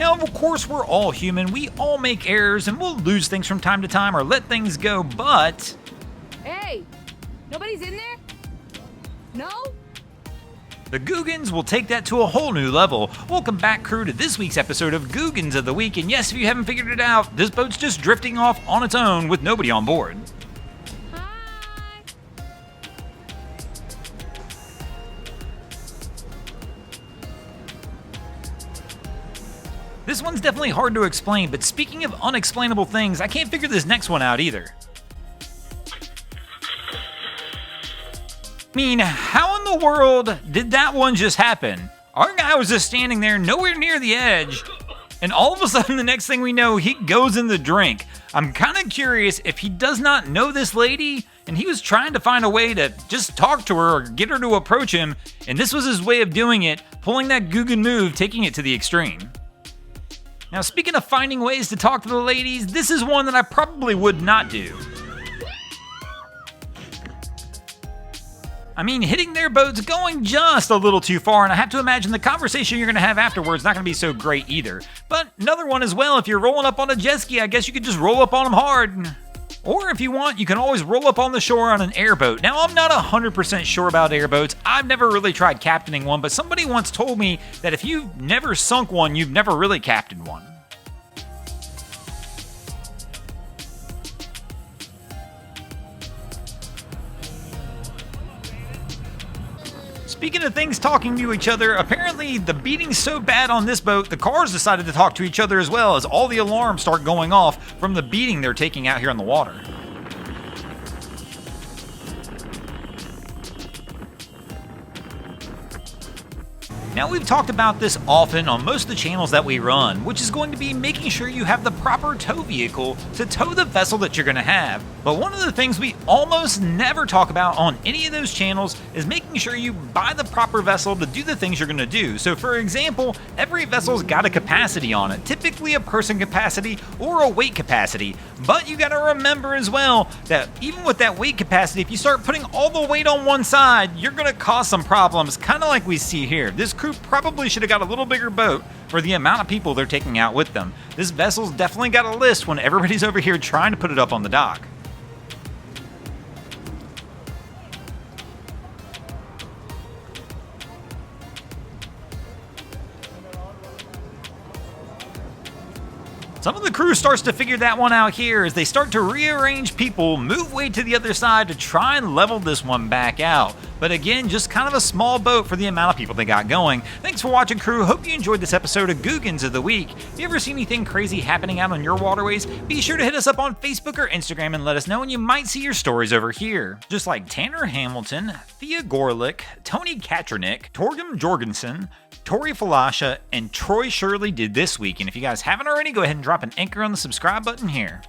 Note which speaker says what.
Speaker 1: Now, of course, we're all human, we all make errors, and we'll lose things from time to time or let things go, but...
Speaker 2: Hey! Nobody's in there? No?
Speaker 1: The Googans will take that to a whole new level. Welcome back, crew, to this week's episode of Googans of the Week, and yes, if you haven't figured it out, this boat's just drifting off on its own with nobody on board.
Speaker 2: Hi!
Speaker 1: This one's definitely hard to explain, but speaking of unexplainable things, I can't figure this next one out either. I mean, how in the world did that one just happen? Our guy was just standing there nowhere near the edge, and all of a sudden the next thing we know, he goes in the drink. I'm kind of curious if he does not know this lady, and he was trying to find a way to just talk to her or get her to approach him, and this was his way of doing it, pulling that Googan move, taking it to the extreme. Now, speaking of finding ways to talk to the ladies, this is one that I probably would not do. I mean, hitting their boat's going just a little too far, and I have to imagine the conversation you're going to have afterwards not going to be so great either. But another one as well, if you're rolling up on a jet ski, I guess you could just roll up on them hard. Or if you want, you can always roll up on the shore on an airboat. Now, I'm not 100% sure about airboats. I've never really tried captaining one, but somebody once told me that if you've never sunk one, you've never really captained one. Speaking of things talking to each other, apparently the beating's so bad on this boat, the cars decided to talk to each other as well as all the alarms start going off from the beating they're taking out here on the water. Now, we've talked about this often on most of the channels that we run, which is going to be making sure you have the proper tow vehicle to tow the vessel that you're going to have. But one of the things we almost never talk about on any of those channels is making sure you buy the proper vessel to do the things you're going to do. So for example, every vessel's got a capacity on it, typically a person capacity or a weight capacity. But you got to remember as well that even with that weight capacity, if you start putting all the weight on one side, you're going to cause some problems, kind of like we see here. This crew probably should have got a little bigger boat for the amount of people they're taking out with them. This vessel's definitely got a list when everybody's over here trying to put it up on the dock. Some of the crew starts to figure that one out here as they start to rearrange people, move way to the other side to try and level this one back out. But again, just kind of a small boat for the amount of people they got going. Thanks for watching, crew. Hope you enjoyed this episode of Googans of the Week. If you ever see anything crazy happening out on your waterways, be sure to hit us up on Facebook or Instagram and let us know, and you might see your stories over here. Just like Tanner Hamilton, Thea Gorlick, Tony Katrinik, Torgum Jorgensen, Tori Falasha, and Troy Shirley did this week. And if you guys haven't already, go ahead and drop an anchor on the subscribe button here.